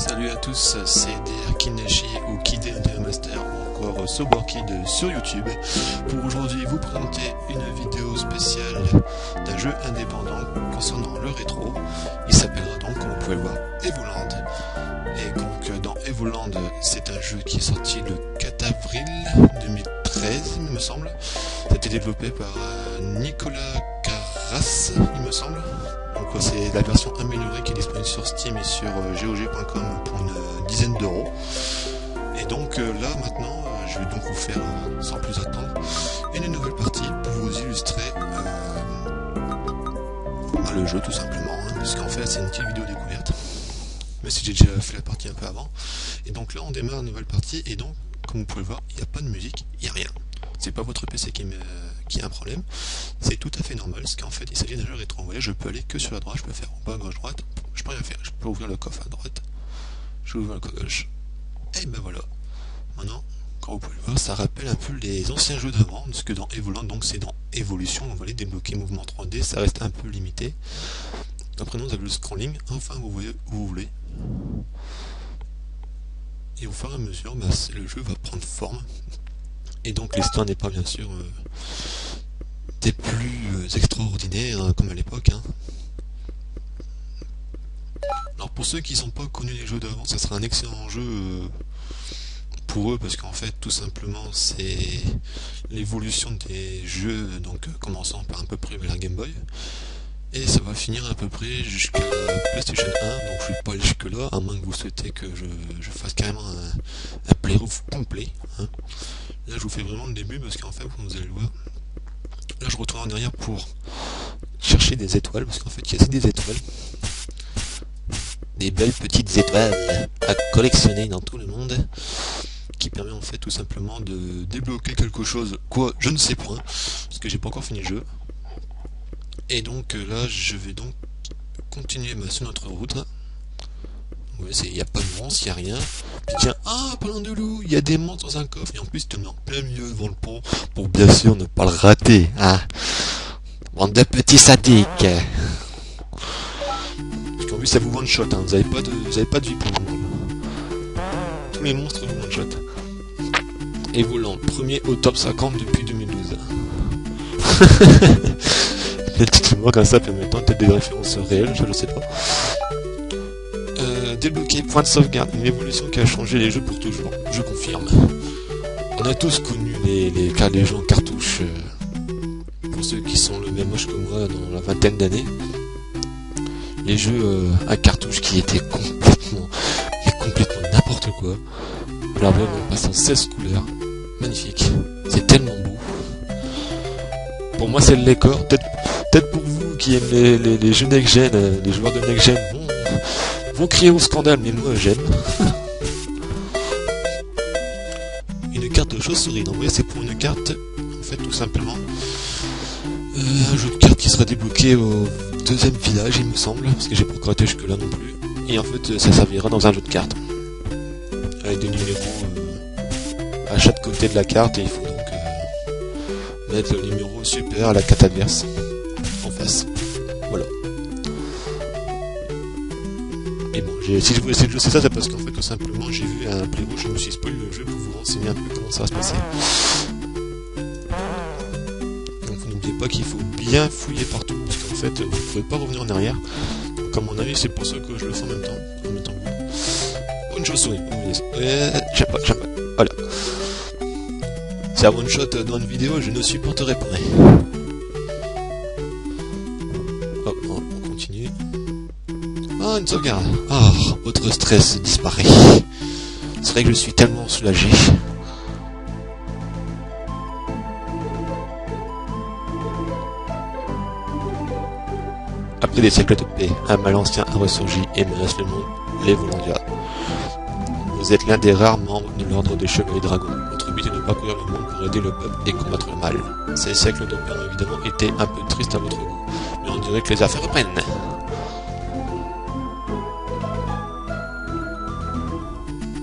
Salut à tous, c'est DR Kineshi ou Kidel Master ou encore Sober Kid sur YouTube pour aujourd'hui vous présenter une vidéo spéciale d'un jeu indépendant concernant le rétro. Il s'appellera donc, comme vous pouvez le voir, Evoland. Et donc dans Evoland, c'est un jeu qui est sorti le 4 avril 2013, il me semble. Ça a été développé par Nicolas Carras, il me semble. Donc c'est la version améliorée qui est disponible sur Steam et sur GOG.com pour une dizaine d'euros. Et donc là maintenant, je vais donc vous faire, sans plus attendre, une nouvelle partie pour vous illustrer le jeu tout simplement, hein, parce qu'en fait c'est une petite vidéo découverte, mais si j'ai déjà fait la partie un peu avant. Et donc là on démarre une nouvelle partie, et donc comme vous pouvez le voir, il n'y a pas de musique, il n'y a rien. C'est pas votre PC qui a un problème, c'est tout à fait normal, parce qu'en fait il s'agit d'un jeu rétro. Vous voyez, je peux aller que sur la droite, je peux faire en bas, gauche, droite, je peux rien faire, je peux ouvrir le coffre à droite, je peux ouvrir le coffre à gauche, et ben voilà. Maintenant, quand vous pouvez le voir, ça rappelle un peu les anciens jeux d'avant, parce que dans Evoland, donc c'est dans Évolution, on va aller débloquer mouvement 3D, ça reste un peu limité. Après nous, vous avez le scrolling, enfin vous voyez où vous voulez. Et au fur et à mesure, bah, le jeu va prendre forme. Et donc l'histoire n'est pas bien sûr des plus extraordinaires comme à l'époque. Hein. Alors pour ceux qui n'ont pas connu les jeux d'avant, ça sera un excellent jeu pour eux, parce qu'en fait tout simplement c'est l'évolution des jeux, donc commençant par à peu près la Game Boy. Et ça va finir à peu près jusqu'à PlayStation 1, donc je ne vais pas aller jusque là, à moins que vous souhaitez que je fasse carrément un playthrough complet. Hein. Là je vous fais vraiment le début, parce qu'en fait, comme vous allez le voir, là je retourne en arrière pour chercher des étoiles, parce qu'en fait il y a des étoiles. Des belles petites étoiles à collectionner dans tout le monde, qui permet en fait tout simplement de débloquer quelque chose, quoi, je ne sais point, parce que j'ai pas encore fini le jeu. Et donc là je vais donc continuer sur notre route. Il n'y a pas de monstre, il n'y a rien. Puis tiens, ah, parlant de loup, il y a des monstres dans un coffre, et en plus tu te mets en plein milieu devant le pont, pour bien sûr ne pas le rater, hein. Bande de petits sadiques. Parce qu'en plus ça vous one shot, hein. Vous avez pas de vie pour vous. Tous les monstres vous one shot. Et volant, premier au top 50 depuis 2012. Moi comme ça, puis en même temps peut-être des références réelles, je sais pas. Débloquer point de sauvegarde, une évolution qui a changé les jeux pour toujours, je confirme. On a tous connu les jeux en cartouche, pour ceux qui sont le même âge que moi, dans la vingtaine d'années. Les jeux à cartouche qui étaient complètement n'importe quoi. Alors là, on passe en 16 couleurs, magnifique, c'est tellement beau. Pour moi c'est le décor, peut-être pour vous qui aiment les jeux next-gen, les joueurs de next-gen vont crier au scandale, mais moi j'aime. Une carte de chauve-souris, donc c'est pour une carte, en fait tout simplement, un jeu de cartes qui sera débloqué au deuxième village il me semble, parce que j'ai pas encore été jusque là non plus, et en fait ça servira dans un jeu de cartes, avec des numéros à chaque côté de la carte, et il faut donc mettre le numéro super à la carte adverse en face. Voilà. Et bon, si je voulais essayer de jouer ça, c'est parce qu'en fait tout simplement j'ai vu un playthrough, je me suis spoilé le jeu pour vous renseigner un peu comment ça va se passer. Donc vous n'oubliez pas qu'il faut bien fouiller partout, parce qu'en fait vous ne pouvez pas revenir en arrière. Donc à mon avis c'est pour ça que je le fais en même temps que vous. Une chauve-souris, j'aime pas, voilà. C'est un one shot dans une vidéo, je ne supporterai pas. Hop, on continue. Ah, une sauvegarde. Ah, votre stress disparaît. C'est vrai que je suis tellement soulagé. Après des siècles de paix, un mal ancien a ressurgi et menace le monde, les Volandia. Vous êtes l'un des rares membres de l'ordre des Chevaliers Dragons. Votre but est de parcourir le monde pour aider le peuple et combattre le mal. Ces siècles de paix ont évidemment été un peu tristes à votre goût, mais on dirait que les affaires reprennent.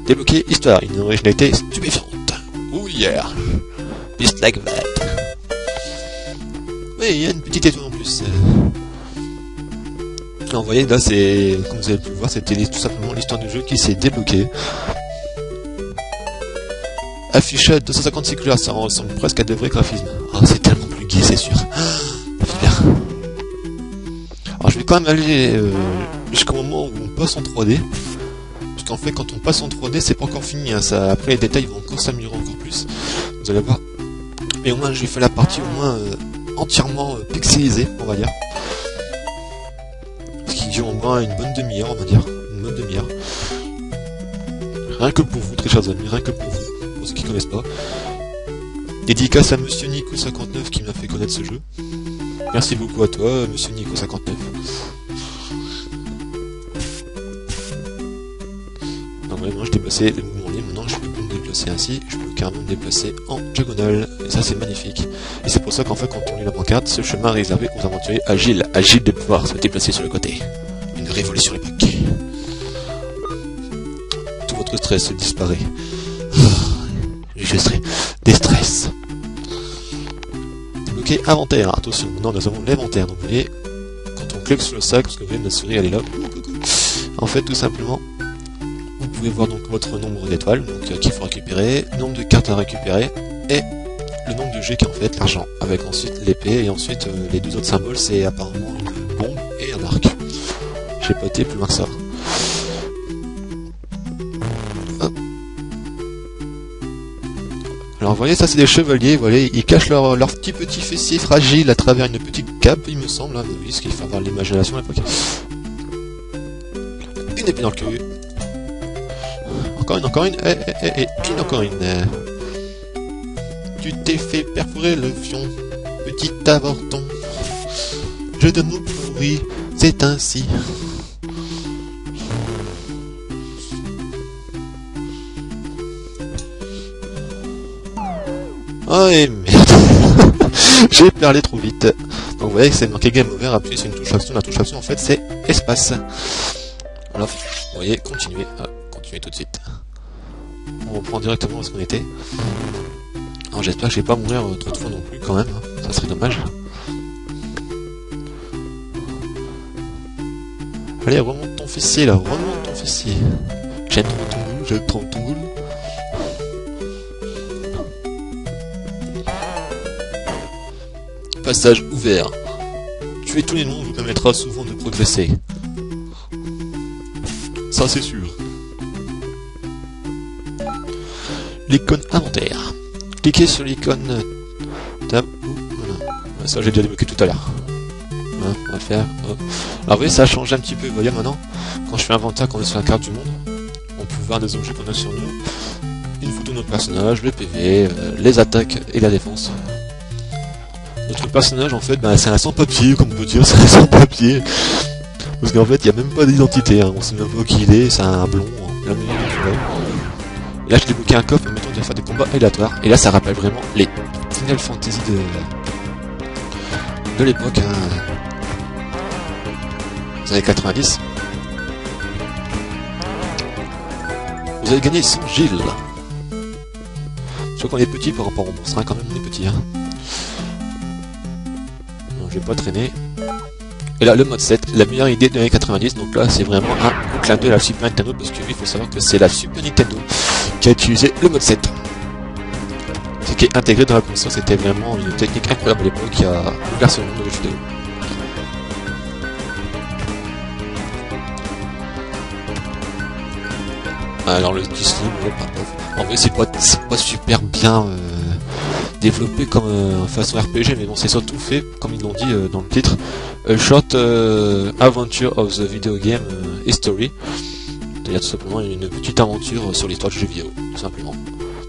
Débloquer histoire, une originalité stupéfiante. Oh yeah, just like that. Oui, il y a une petite étoile en plus. Alors, vous voyez, là, c'est, comme vous avez pu le voir, c'était tout simplement l'histoire du jeu qui s'est débloquée. Affichage 256 couleurs, ça ressemble presque à de vrais graphismes. Ah, c'est tellement plus gai, c'est sûr. Super. Alors, je vais quand même aller jusqu'au moment où on passe en 3D. Parce qu'en fait, quand on passe en 3D, c'est pas encore fini. Hein, ça, après, les détails vont encore s'améliorer encore plus. Vous allez voir. Mais au moins, j'ai fait la partie au moins entièrement pixelisée, on va dire. Ce qui dure au moins une bonne demi-heure, on va dire. Une bonne demi-heure. Rien que pour vous, très chers amis, rien que pour vous, pour ceux qui connaissent pas. Dédicace à Monsieur Nico59 qui m'a fait connaître ce jeu. Merci beaucoup à toi, Monsieur Nico59. Donc vraiment, je déplaçais les mouvements libres, maintenant je peux plus me déplacer ainsi, je peux carrément me déplacer en diagonale, et ça c'est magnifique. Et c'est pour ça qu'en fait, quand on lit la pancarte, ce chemin est réservé aux aventuriers agiles de pouvoir se déplacer sur le côté. Une révolution époque. Tout votre stress disparaît. Je serai des stress. Débloquer inventaire. Attention, maintenant nous avons l'inventaire. Donc vous voyez, quand on clique sur le sac, parce que vous voyez, notre souris elle est là. En fait, tout simplement, vous pouvez voir donc votre nombre d'étoiles, donc qu'il faut récupérer, le nombre de cartes à récupérer, et le nombre de G qui est en fait l'argent. Avec ensuite l'épée, et ensuite les deux autres symboles, c'est apparemment une bombe et un arc. J'ai pas été plus loin que ça. Alors vous voyez, ça c'est des chevaliers, vous voyez, ils cachent leur petit fessier fragile à travers une petite cape, il me semble, hein, oui, ce qu'il faut avoir l'imagination à l'époque. Une épée dans le cul. Encore une, et encore une. Tu t'es fait perforer le fion, petit avorton. Jeu de mots pourri, c'est ainsi. Oh et merde. J'ai parlé trop vite. Donc vous voyez que c'est marqué Game Over, appuyez sur une touche action. La touche action en fait c'est espace. Voilà, vous voyez, continuez. Continuez tout de suite. On reprend directement où est-ce qu'on était. Alors j'espère que je vais pas mourir trop de fois non plus quand même. Hein. Ça serait dommage. Allez, remonte ton fessier là, remonte ton fessier. J'aime trop ton goût, j'aime trop ton goût. Passage ouvert. Tuer tous les noms vous permettra souvent de progresser. Ça c'est sûr. L'icône inventaire. Cliquez sur l'icône tab. Voilà. Ça j'ai déjà débloqué tout à l'heure. Hein, on va faire. Alors vous voyez, ça a changé un petit peu. Vous voyez maintenant, quand je fais inventaire, quand on est sur la carte du monde, on peut voir des objets qu'on a sur nous. Une photo de notre personnage, le PV, les attaques et la défense. Notre personnage en fait, bah, c'est un sans-papier, comme on peut dire, c'est un sans-papier. Parce qu'en fait, il n'y a même pas d'identité, hein. On sait même pas qui il est, c'est un blond, hein, plein milieu naturel. Et là, j'ai débloqué un coffre, mettons, de faire des combats aléatoires. Et là, ça rappelle vraiment les Final Fantasy de l'époque, hein, des années 90. Vous avez gagné 100 Gilles. Je crois qu'on est petit par rapport au monstre, hein, quand même, on est petit, hein. Je vais pas traîner. Et là, le mode 7, la meilleure idée de l'année 90, donc là, c'est vraiment un clin d'œil à la Super Nintendo, parce que oui, il faut savoir que c'est la Super Nintendo qui a utilisé le mode 7. Ce qui est intégré dans la console, c'était vraiment une technique incroyable à l'époque qui a bouleversé le monde de la vidéo. Alors le Disney, en vrai, c'est pas super bien développé comme façon RPG, mais bon, c'est surtout fait, comme ils l'ont dit dans le titre, A Short Adventure of the Video Game History. C'est-à-dire tout simplement une petite aventure sur l'histoire du jeu vidéo, tout simplement.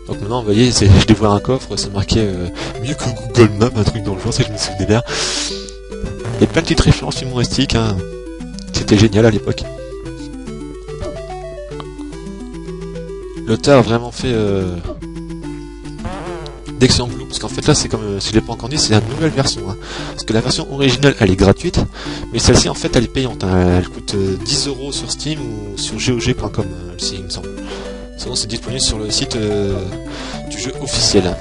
Donc maintenant, vous voyez, je dévoile un coffre, c'est marqué mieux que Google Maps, un truc dans le genre, si je me souviens bien. Il y a plein de petites références humoristiques, hein. C'était génial à l'époque. L'auteur a vraiment fait d'excellents boulot, parce qu'en fait là c'est comme si je l'ai pas encore dit, c'est la nouvelle version, hein. Parce que la version originale elle est gratuite, mais celle-ci en fait elle est payante, hein. Elle coûte 10 € sur Steam ou sur GOG.com, il me semble. Sinon c'est disponible sur le site du jeu officiel.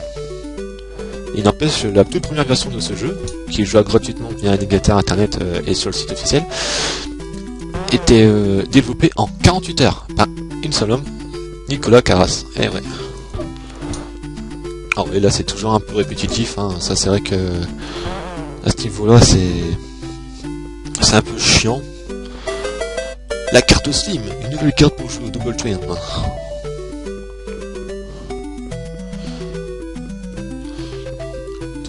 Il n'empêche, la toute première version de ce jeu, qui est jouable gratuitement via un navigateur internet et sur le site officiel, été développé en 48 heures par un seul homme, Nicolas Carras. Eh ouais. Alors et là c'est toujours un peu répétitif, hein. Ça c'est vrai que à ce niveau-là c'est un peu chiant. La carte Slim, une nouvelle carte pour jouer au Double Train.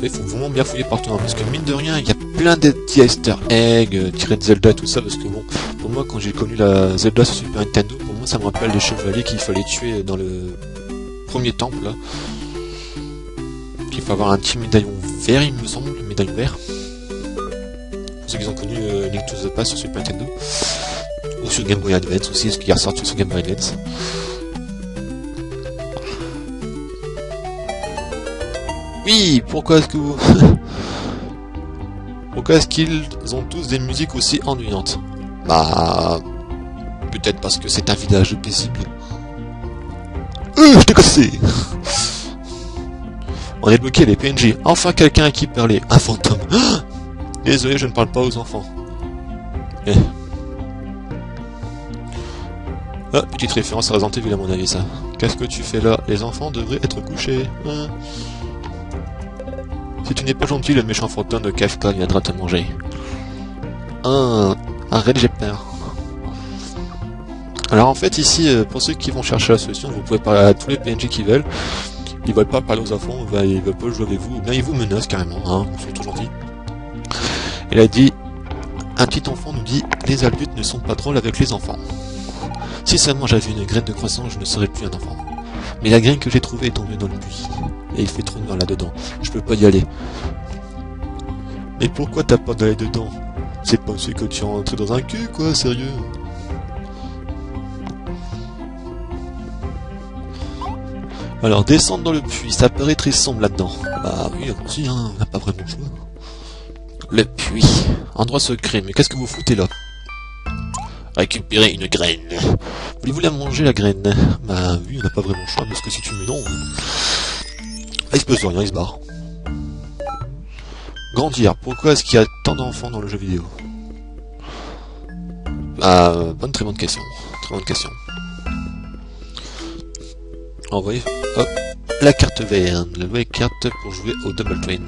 Il faut vraiment bien fouiller partout, hein, parce que mine de rien, il y a plein de petits easter eggs, tirés de Zelda, tout ça, parce que bon, pour moi, quand j'ai connu la Zelda sur Super Nintendo, pour moi, ça me rappelle les chevaliers qu'il fallait tuer dans le premier temple, là. Il faut avoir un petit médaillon vert, il me semble, le médaillon vert. Pour ceux qui ont connu Link to the Past sur Super Nintendo. Ou sur Game Boy Advance aussi, ce qui est ressorti sur Game Boy Advance. Oui, pourquoi est-ce que vous... Pourquoi est-ce qu'ils ont tous des musiques aussi ennuyantes? Bah... Peut-être parce que c'est un village paisible. Je t'ai cassé. On a débloqué les PNJ. Enfin quelqu'un à qui parler. Un fantôme. Désolé, je ne parle pas aux enfants. Ah, petite référence à Resident Evil à mon avis ça. Qu'est-ce que tu fais là? Les enfants devraient être couchés. Si tu n'es pas gentil, le méchant fantôme de Kafka viendra te manger. Arrête, j'ai peur. Alors en fait ici, pour ceux qui vont chercher la solution, vous pouvez parler à tous les PNJ qui veulent. Ils veulent pas parler aux enfants, ils veulent pas jouer avec vous, ou bien ils vous menacent carrément, hein, ils sont tout gentils. Il a dit, un petit enfant nous dit, les adultes ne sont pas drôles avec les enfants. Si seulement j'avais une graine de croissant, je ne serais plus un enfant. Mais la graine que j'ai trouvée est tombée dans le puits. Et il fait trop noir là-dedans. Je peux pas y aller. Mais pourquoi t'as peur d'aller dedans? C'est pas aussi que tu es rentré dans un cul, quoi, sérieux? Alors, descendre dans le puits, ça paraît très sombre là-dedans. Bah oui, aussi, hein, on n'a pas vraiment le choix. Le puits. Endroit secret, mais qu'est-ce que vous foutez là? Récupérer une graine. Voulez-vous la manger, la graine? Bah oui, on n'a pas vraiment le choix, parce que si tu me non... Ah, il se passe rien, il se barre. Grandir. Pourquoi est-ce qu'il y a tant d'enfants dans le jeu vidéo? Ah, très bonne question. Très bonne question. Envoyer... Hop. La carte verte. La nouvelle carte pour jouer au Double Train.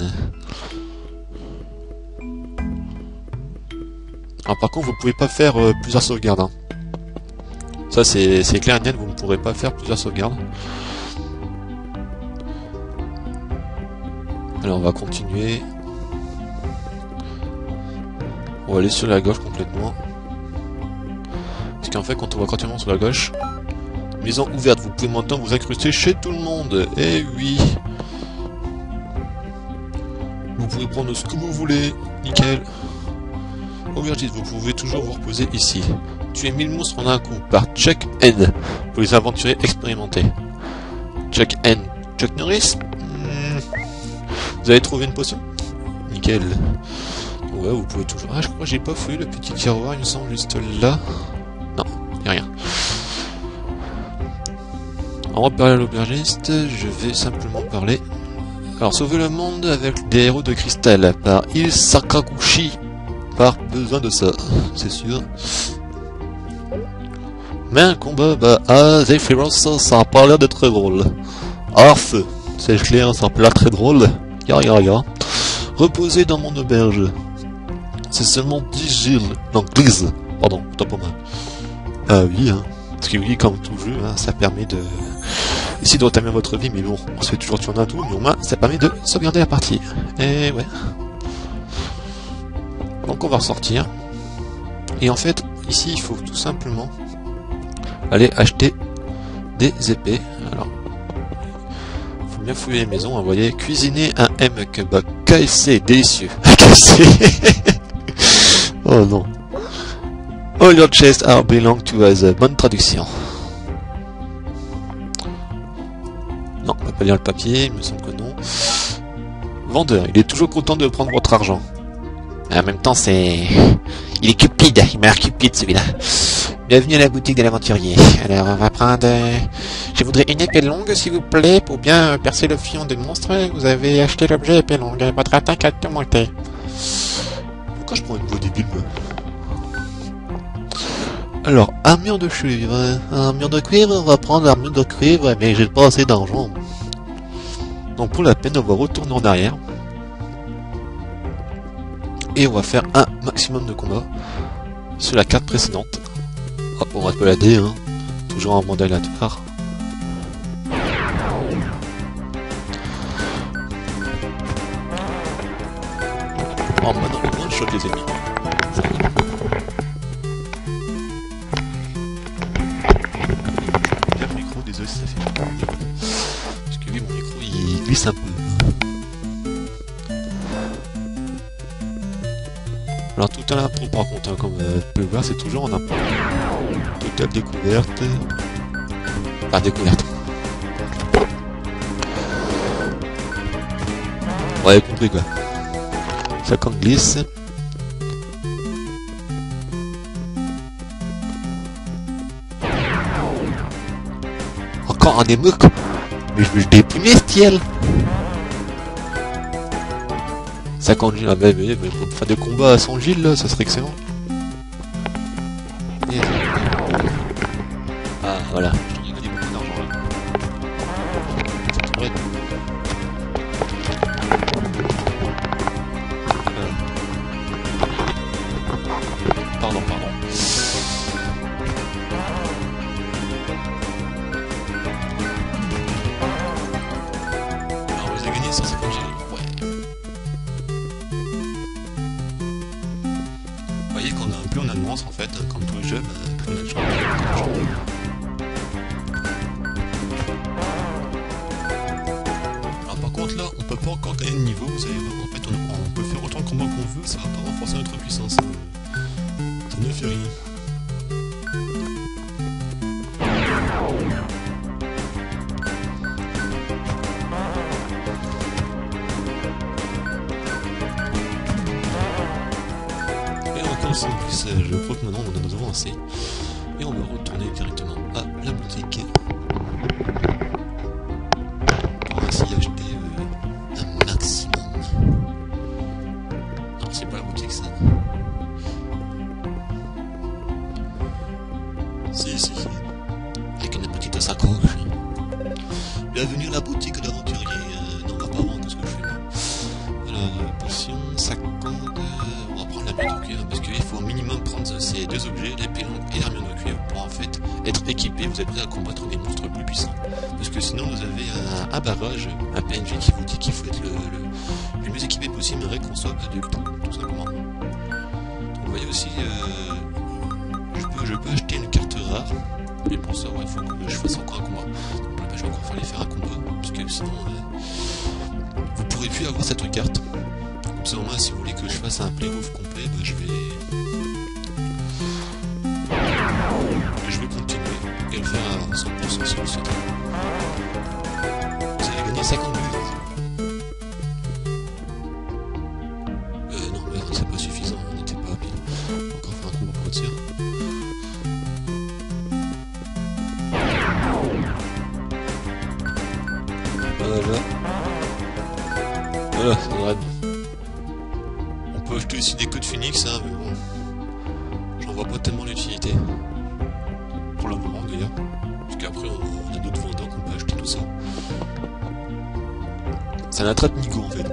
Alors par contre, vous pouvez pas faire plusieurs sauvegardes. Hein. Ça, c'est clair et net, vous ne pourrez pas faire plusieurs sauvegardes. Alors on va continuer. On va aller sur la gauche complètement. Parce qu'en fait, quand on va continuellement sur la gauche, maison ouverte, vous pouvez maintenant vous incruster chez tout le monde. Eh oui. Vous pouvez prendre ce que vous voulez. Nickel. Aubergiste, vous pouvez toujours vous reposer ici. Tuer 1000 monstres en un coup par Chuck N. Pour les aventuriers expérimentés. Chuck N. Chuck Norris. Vous avez trouvé une potion? Nickel. Ouais, vous pouvez toujours... Ah, je crois que j'ai pas fouillé le petit tiroir, il me semble, juste là. Non, il n'y a rien. On va parler à l'aubergiste, je vais simplement parler... Alors, sauver le monde avec des héros de cristal par Il Sakaguchi. Par besoin de ça, c'est sûr. Mais un combat, bah, ah, Zephyros, ça a pas l'air d'être très drôle. Arf, c'est clair, ça a pas l'air très drôle. Ya. Reposer dans mon auberge. C'est seulement 10 Gilles. Non, Gliz. Pardon, autant pour moi. Ah oui, hein. Parce que oui, comme tout jeu, hein, ça permet de... Ici de retamer votre vie, mais bon, on se fait toujours tuer en un tout, mais au moins, ça permet de sauvegarder la partie. Et ouais. Donc on va ressortir. Et en fait, ici, il faut tout simplement aller acheter des épées. Alors, il faut bien fouiller les maisons. Vous voyez, cuisiner un MK. Bah, KFC, délicieux. KFC. Oh non. All your chests are belong to us. Bonne traduction. Non, on va pas lire le papier, il me semble que non. Vendeur, il est toujours content de prendre votre argent. Mais en même temps, c'est... Il est cupide, il m'a l'air cupide celui-là. Bienvenue à la boutique de l'aventurier. Alors, on va prendre... Je voudrais une épée longue, s'il vous plaît, pour bien percer le fion des monstres. Vous avez acheté l'objet épée longue. Votre attaque a tout monté. Pourquoi je prends une voix débile, moi? Alors, armure de cuivre. Armure de cuivre, on va prendre l'armure de cuivre, mais j'ai pas assez d'argent. Donc pour la peine, on va retourner en arrière. Et on va faire un maximum de combats sur la carte précédente. Hop, on va se balader, hein. Toujours en mode aléatoire. Oh, maintenant on one-shot les ennemis. Bien le micro, désolé si ça fait. Parce que oui, mon micro il glisse un peu. Alors tout à l'impro par contre, hein, comme vous pouvez voir, c'est toujours en impro. Totale découverte. Enfin découverte. Vous avez compris quoi. Ça comme glisse. Encore un émeute. Mais je vais déprimer ce ciel. 50 Gilles, ah bah, mais pour faire des combats à 100 Gilles là, ça serait excellent. Yes. Ah voilà, je t'en ai gagné beaucoup d'argent là. Ça tomberait. Pardon. Alors vous avez gagné 150 Gilles. Ouais. Vous voyez qu'on a plus on avance en fait, hein, comme tous les jeux, plus on a de chance. Alors par contre là, on peut pas encore gagner de niveau, vous allez voir, en fait on peut faire autant de combats qu'on veut, ça va pas renforcer notre puissance. Ça ne fait rien. En plus, je crois que maintenant on en a devant assez. Et on va retourner directement à la boutique. Pour ainsi acheter un maximum. Non, c'est pas la boutique ça. Si. Avec une petite sacoche. Bienvenue à la boutique d'aventurier. Non, apparemment, qu'est-ce que je fais là? Alors, potion, sac code. On va prendre la pierre de cuivre parce qu'il faut au minimum prendre ces deux objets, l'épée longue et l'armure de cuivre, pour en fait être équipé, vous êtes prêt à combattre des monstres plus puissants. Parce que sinon vous avez un barrage, un PNJ qui vous dit qu'il faut être le mieux équipé possible, mais qu'on soit adulte, tout simplement. Donc, vous voyez aussi, je peux acheter une carte rare, mais pour ça, il faut que je fasse encore un combat. Donc là, je vais encore falloir faire un combat, parce que sinon, vous pourrez plus avoir cette carte. Comme ça, au moins, si vous voulez que je fasse un playoff complet, je vais continuer et le faire à 100% si vous le souhaitez. Vous allez gagner 50 buts. Non, mais c'est pas suffisant, on n'était pas rapide. On va encore faire un combat pour au-dessus. Voilà, ça devrait être bon. On peut acheter aussi des codes Phoenix, hein, mais bon, j'en vois pas tellement l'utilité. Pour le moment d'ailleurs, parce qu'après on a d'autres vendeurs qu'on peut acheter tout ça. C'est un attrape Nigo en fait.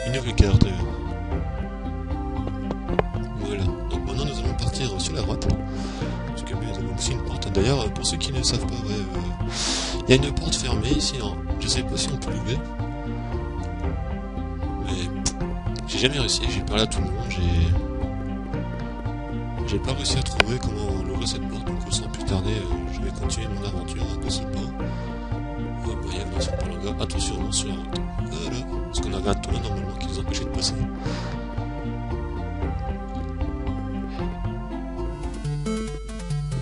Une nouvelle carte. Voilà, donc maintenant nous allons partir sur la droite. Parce que nous avons aussi une porte. D'ailleurs, pour ceux qui ne savent pas, il y a une porte fermée ici, hein. Je sais pas si on peut l'ouvrir. Mais j'ai jamais réussi, j'ai parlé à tout le monde, j'ai pas réussi à trouver comment on ouvre cette porte, donc sans plus tarder, je vais continuer mon aventure de ce pas. Hop, il y a une par le gars, attention, non sur la route. Voilà, parce qu'on avait un tournoi normalement qui nous empêchait de passer.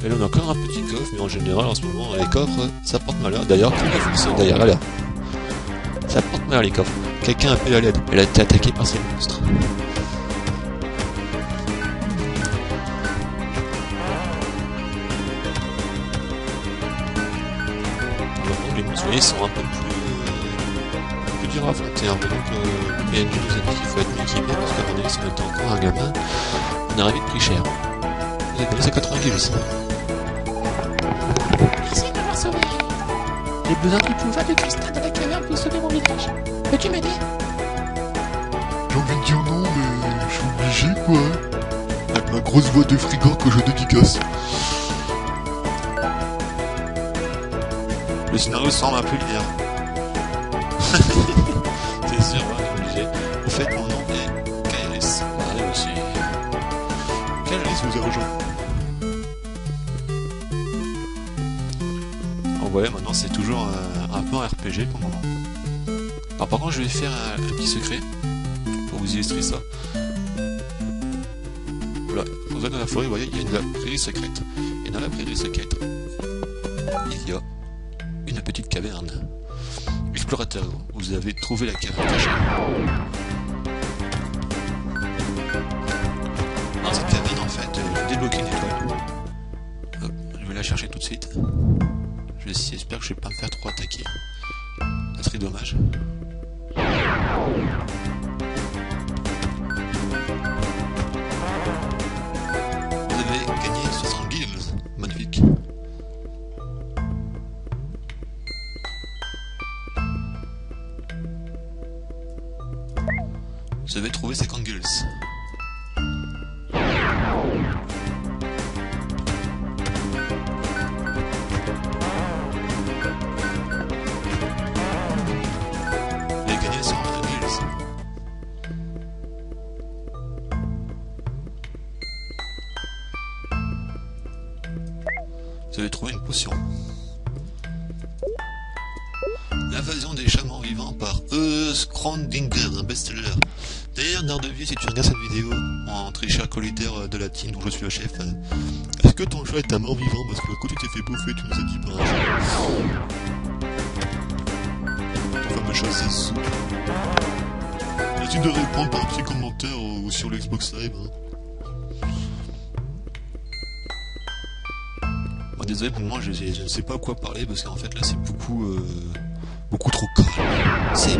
Et là on a encore un petit coffre, mais en général en ce moment les coffres ça porte malheur. D'ailleurs, comment va fonctionner d'ailleurs, voilà. Ça porte malheur les coffres. Quelqu'un appelle à l'aide, elle a été attaquée par ces monstres. Les monstres, vous voyez, sont un peu plus durs à affronter. Donc le PNJ nous a dit qu'il faut être mieux équipé parce qu'à mon avis, ça va être encore un gamin. on aurait vite pris cher. Vous avez bonus à 90 aussi. Merci de m'avoir sauvé. J'ai besoin du pouvoir de cristal de la caverne pour sauver mon village. Peux-tu m'aider? J'ai envie de dire non, mais je suis obligé, quoi. Avec ma grosse voix de frigor que je dédicace. Le scénario semble un peu linéaire. C'est sûr, on est obligé. Au fait, mon nom est Kairis. Allez aussi. Kairis vous a rejoint. Donc ouais, maintenant c'est toujours un peu un RPG pour le moment. Alors par contre, je vais faire un petit secret pour vous illustrer ça. Voilà, vous êtes dans la forêt, vous voyez, il y a une prairie secrète. Et dans la prairie secrète, il y a une petite caverne. Explorateur, vous avez trouvé la caverne cachée. Dans cette caverne, en fait, je débloque une étoile. Hop, je vais la chercher tout de suite. J'espère que je vais pas me faire trop attaquer. Ça serait dommage. Vous avez gagné 60 guilds. Magnifique. Vous avez trouvé 50 guilds. Vous avez gagné 120 guilds. Vous avez trouvé une potion. L'invasion des chamans vivants par Skrondinger, un best-seller. D'ailleurs, Nardevier, si tu regardes cette vidéo, en très cher collider de la team dont je suis le chef, est-ce que ton chat est un mort-vivant parce que quand tu t'es fait bouffer, tu nous as dit par un chat. Ton fameux chat, c'est sous. Merci de répondre par un petit commentaire ou sur l'Xbox Live. Bon, désolé, pour moi, je ne sais pas à quoi parler parce qu'en fait, là, c'est beaucoup trop calme.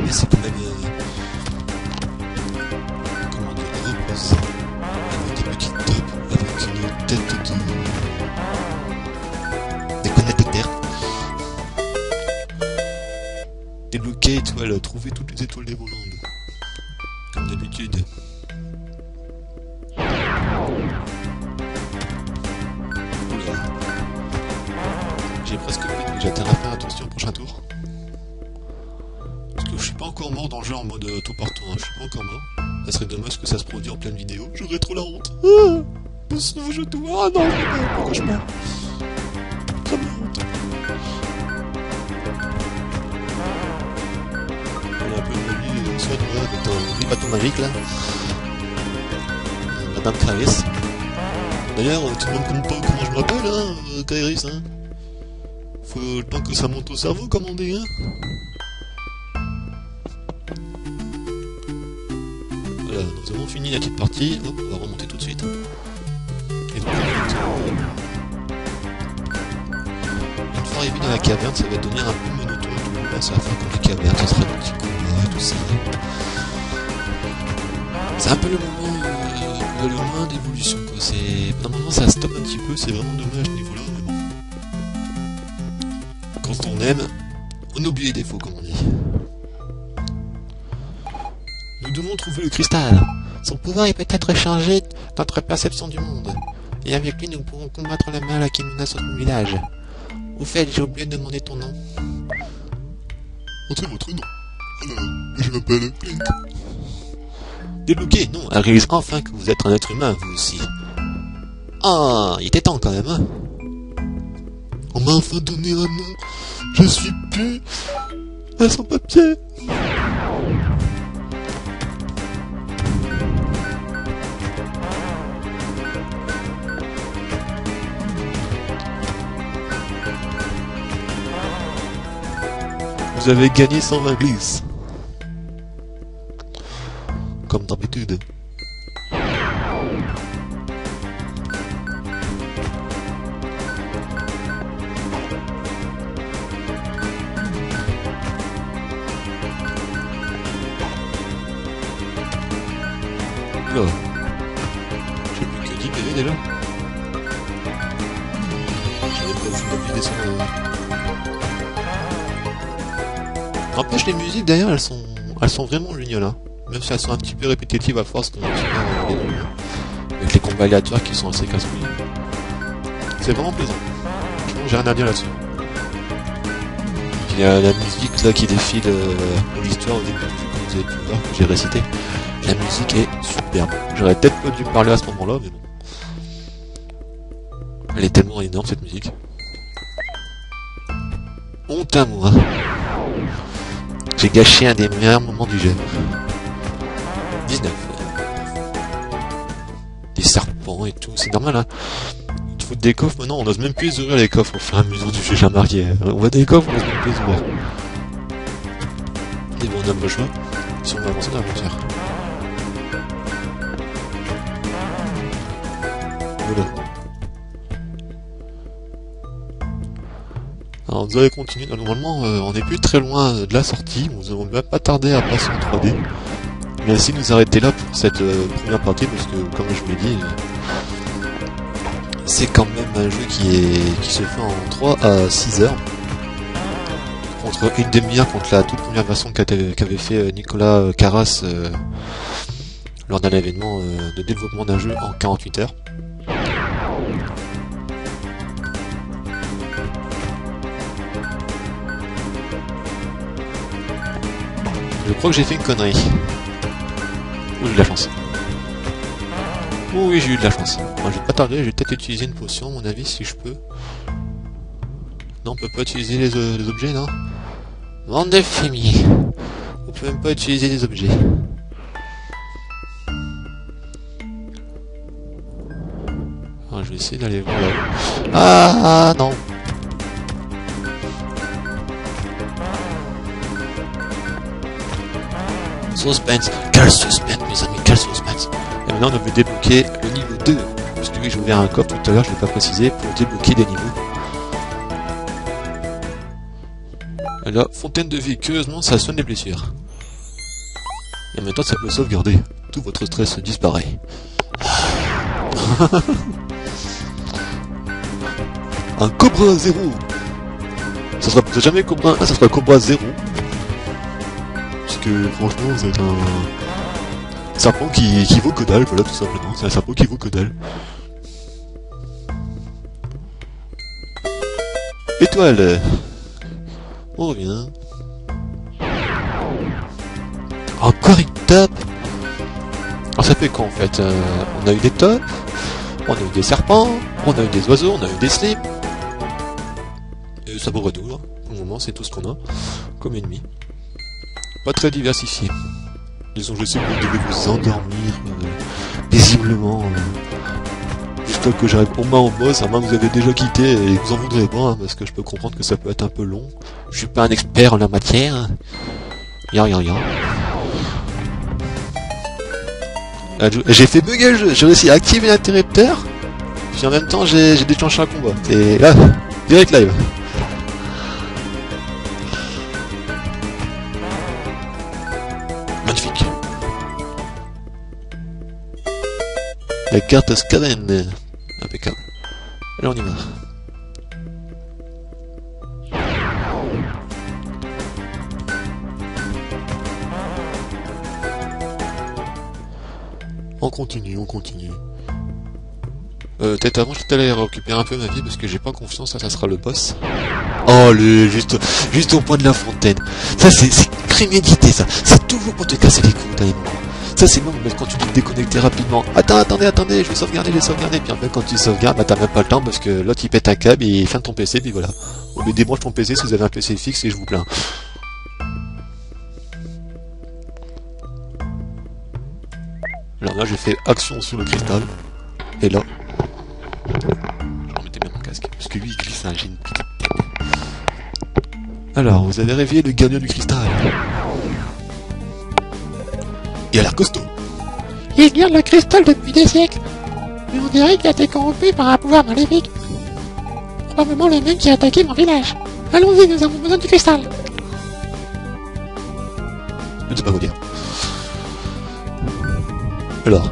Mais c'est quand même... comment dire, reposé. Avec des petites topes, avec une tête de... déconnecté de terre. Débloquer étoile, trouver toutes les étoiles des volandes. Comme d'habitude. Oula. J'ai presque fait, mais j'atteins à faire attention au prochain tour. Parce que je suis pas encore mort dans le jeu en mode tout partout, hein. Je suis pas encore mort. Ça serait dommage que ça se produise en pleine vidéo. J'aurais trop la honte. Ah, je dois. Ah non, pourquoi je meurs? Ça me honte. Il y a un peu de vie, soit de ton bâton magique là. Madame Kairis. D'ailleurs, tu me demandes pas comment je m'appelle, hein, Kairis, hein. Faut le temps que ça monte au cerveau, comme on dit, hein. Voilà, nous avons fini la petite partie. Hop, on va remonter tout de suite. Et donc, une fois arrivé dans la caverne, ça va devenir un peu monotone. Ça va faire comme les cavernes, ça sera des petits combats et tout ça. C'est un peu le moment d'évolution, quoi. Normalement, ça stoppe un petit peu, c'est vraiment dommage à ce niveau-là, mais bon. Quand on aime, on oublie les défauts, comme on dit. Nous devons trouver le cristal. Son pouvoir est peut-être changer notre perception du monde. Et avec lui, nous pourrons combattre le mal qui menace notre village. Au fait, j'ai oublié de demander ton nom. Entrez votre nom. Alors, je m'appelle Clint. Débloqué, non, elle réalise enfin que vous êtes un être humain, vous aussi. Ah, il était temps quand même, hein. On m'a enfin donné un nom. Je suis plus un sans-papier. Vous avez gagné 120 glisses. Comme d'habitude. Là. Je sais plus quelle viser son... N'empêche, les musiques d'ailleurs, elles sont vraiment géniales, hein. Même si elles sont un petit peu répétitives à force qu'on avec les combats aléatoires qui sont assez casse-couilles. C'est vraiment plaisant. Franchement, j'ai rien à dire là-dessus. Il y a la musique là qui défile pour l'histoire au début du jeu, comme vous avez pu voir, que j'ai récité. La musique est superbe. J'aurais peut-être pas dû parler à ce moment-là, mais bon. Elle est tellement énorme cette musique. Honte à moi. J'ai gâché un des meilleurs moments du jeu. 19. Des serpents et tout, c'est normal hein. Il faut des coffres maintenant, on n'ose même plus ouvrir les coffres au fur et à mesure du jeu, j'ai remarqué. On voit des coffres, on n'ose même plus les ouvrir. Et bon, on a le choix si on va avancer dans l'aventure. Voilà. Alors vous allez continuer, normalement on n'est plus très loin de la sortie, on ne va pas tarder à passer en 3D. Merci de nous arrêter là pour cette première partie parce que comme je vous l'ai dit, c'est quand même un jeu qui se fait en 3 à 6 heures. Contre une demi-heure contre la toute première version qu'avait fait Nicolas Carras lors d'un événement de développement d'un jeu en 48 heures. Je crois que j'ai fait une connerie. Oh, j'ai eu de la chance. Oh oui, j'ai eu de la chance. Enfin, je vais pas tarder, je vais peut-être utiliser une potion, à mon avis, si je peux. Non, on peut pas utiliser les objets, non? Bande de fumier. On peut même pas utiliser les objets. Alors, je vais essayer d'aller voir là-haut. Ah non. Suspense, quel suspense mes amis, quel suspense. Et maintenant on veut débloquer le niveau 2. Parce que oui, j'ai ouvert un coffre tout à l'heure, je l'ai pas précisé, pour débloquer des niveaux. Et là, fontaine de vie, curieusement ça soigne les blessures. Et maintenant ça peut sauvegarder. Tout votre stress disparaît. Un Cobra 0. Ça sera peut-être jamais Cobra 1, ça sera Cobra 0. Parce que franchement c'est un serpent qui vaut que dalle, voilà tout simplement, c'est un serpent qui vaut que dalle. Étoile. On revient. Encore une top. Alors ça fait quoi en fait on a eu des tops, on a eu des serpents, on a eu des oiseaux, on a eu des slips. Et ça pourrait tout, hein. Pour le moment c'est tout ce qu'on a comme ennemi. Pas très diversifié. Disons, je sais que vous devez vous endormir paisiblement jusqu'à que j'arrive au moins au boss, à moins que vous avez déjà quitté et que vous en voudrez pas, hein, parce que je peux comprendre que ça peut être un peu long. Je suis pas un expert en la matière. Rien. J'ai fait bugger le jeu, j'ai réussi à activer l'interrupteur, puis en même temps j'ai déclenché un combat. Et là, direct live. Magnifique. La carte Skaven. Impeccable. Allez, on y va. On continue. Peut-être avant, je vais aller récupérer un peu ma vie parce que j'ai pas confiance, ça sera le boss. Oh, juste au point de la fontaine. Ça, c'est prémédité, ça. C'est toujours pour te casser les couilles, d'ailleurs. Ça, c'est bon, mais quand tu peux te déconnecter rapidement. Attendez, je vais sauvegarder. Puis en fait, quand tu sauvegardes, bah, t'as même pas le temps parce que l'autre il pète un câble et il ferme ton PC, puis voilà. Au lieu débranche ton PC si vous avez un PC fixe et je vous plains. Alors là, j'ai fait action sur le cristal. Et là, je remettais bien mon casque. Parce que lui, il glisse, hein, j'ai une petite tête. Alors, vous avez réveillé le gardien du cristal. Il a l'air costaud. Il garde le cristal depuis des siècles. Mais on dirait qu'il a été corrompu par un pouvoir maléfique. Probablement le même qui a attaqué mon village. Allons-y, nous avons besoin du cristal. Je ne sais pas vous dire. Alors.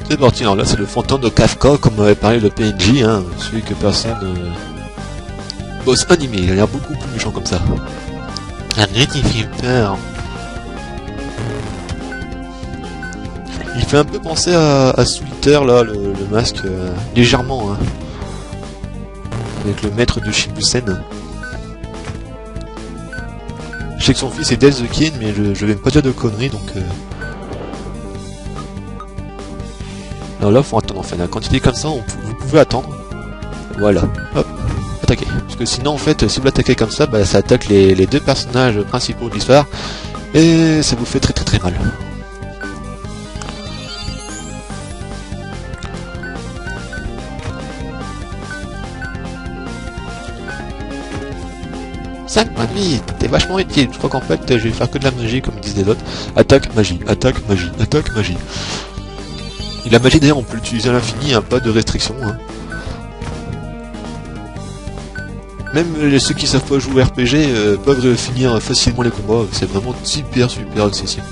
C'est parti, alors là c'est le fantôme de Kafka, comme m'avait parlé le PNJ, hein, celui que personne... boss animé, il a l'air beaucoup plus méchant comme ça. Un petit fait peur. Il fait un peu penser à Sweeter, là, le masque, légèrement, hein. Avec le maître de Shibusen. Je sais que son fils est Del the King, mais je vais pas dire de conneries, donc... Alors là, faut attendre en fait. Quand il est comme ça, vous pouvez attendre. Voilà. Hop. Attaquer. Parce que sinon, en fait, si vous l'attaquez comme ça, bah, ça attaque les deux personnages principaux de l'histoire. Et ça vous fait très très très mal. Points de vie, t'es vachement utile. Je crois qu'en fait, je vais faire que de la magie, comme disent les autres. Attaque, magie, attaque, magie, attaque, magie. Et la magie, d'ailleurs, on peut l'utiliser à l'infini, hein, pas de restriction. Hein. Même ceux qui savent pas jouer RPG peuvent finir facilement les combats. C'est vraiment super super accessible.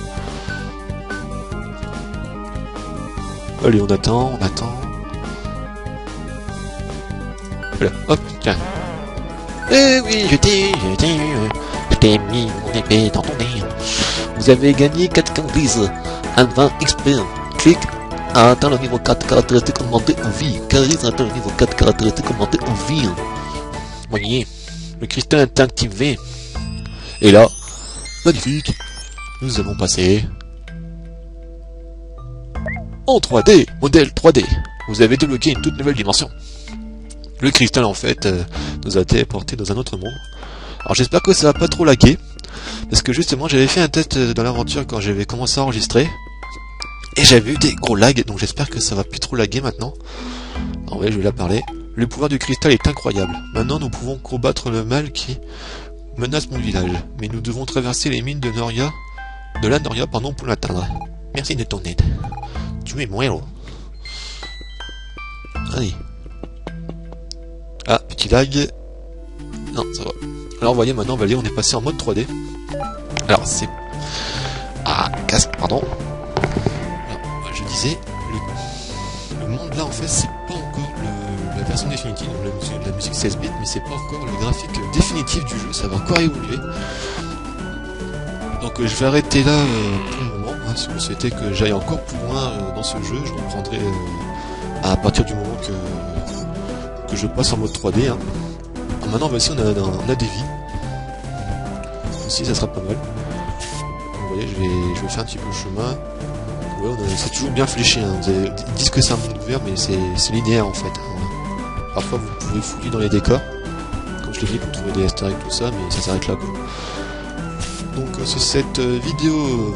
Allez, on attend, on attend. Voilà, hop, tiens. Oui, je t'ai mis mon épée dans ton nez. Vous avez gagné 4 candies, un 20 XP. Clique à atteindre le niveau 4 caractéristiques augmentées en vie. Caris atteint le niveau 4 caractéristiques augmentées en vie. Voyez, le cristal est activé. Et là, magnifique, nous avons passé en 3D, modèle 3D. Vous avez débloqué une toute nouvelle dimension. Le cristal en fait nous a téléporté dans un autre monde. Alors j'espère que ça va pas trop laguer, parce que justement j'avais fait un test dans l'aventure quand j'avais commencé à enregistrer, et j'avais eu des gros lags, donc j'espère que ça va plus trop laguer maintenant. Alors ouais, je vais la parler. Le pouvoir du cristal est incroyable. Maintenant nous pouvons combattre le mal qui menace mon village, mais nous devons traverser les mines de la Noria pour l'atteindre. Merci de ton aide. Tu es mon héros. Allez. Ah, petit lag. Non, ça va. Alors, vous voyez, maintenant, on est passé en mode 3D. Alors, c'est... Ah, casque, pardon. Alors, je disais, le monde là, en fait, c'est pas encore la version définitive. Donc, la musique 16 bits, mais c'est pas encore le graphique définitif du jeu. Ça va encore évoluer. Donc, je vais arrêter là pour le moment. Hein, si vous souhaitez que j'aille encore plus loin dans ce jeu, je reprendrai à partir du moment que je passe en mode 3D. Hein. Alors maintenant, voici, on a des vies. Aussi, ça sera pas mal. Vous voyez, je vais faire un petit peu le chemin. Ouais, c'est toujours bien fléché. Hein. Ils disent que c'est un monde ouvert, mais c'est linéaire en fait. Hein. Parfois, vous pouvez fouiller dans les décors. Comme je l'ai dit, pour trouver des easter eggs, tout ça, mais ça s'arrête là. Quoi. Donc, cette vidéo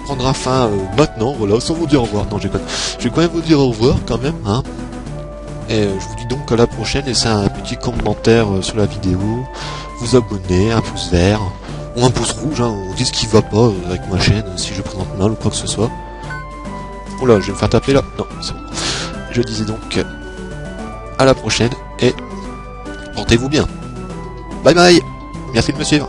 prendra fin maintenant, voilà, sans vous dire au revoir. Non, je vais quand même vous dire au revoir, quand même. Hein. Et je vous dis donc à la prochaine, laissez un petit commentaire sur la vidéo, vous abonner, un pouce vert, ou un pouce rouge, hein, on dit ce qui va pas avec ma chaîne, si je présente mal ou quoi que ce soit. Oh là, je vais me faire taper là. Non, c'est bon. Je disais donc à la prochaine, et portez-vous bien. Bye bye. Merci de me suivre.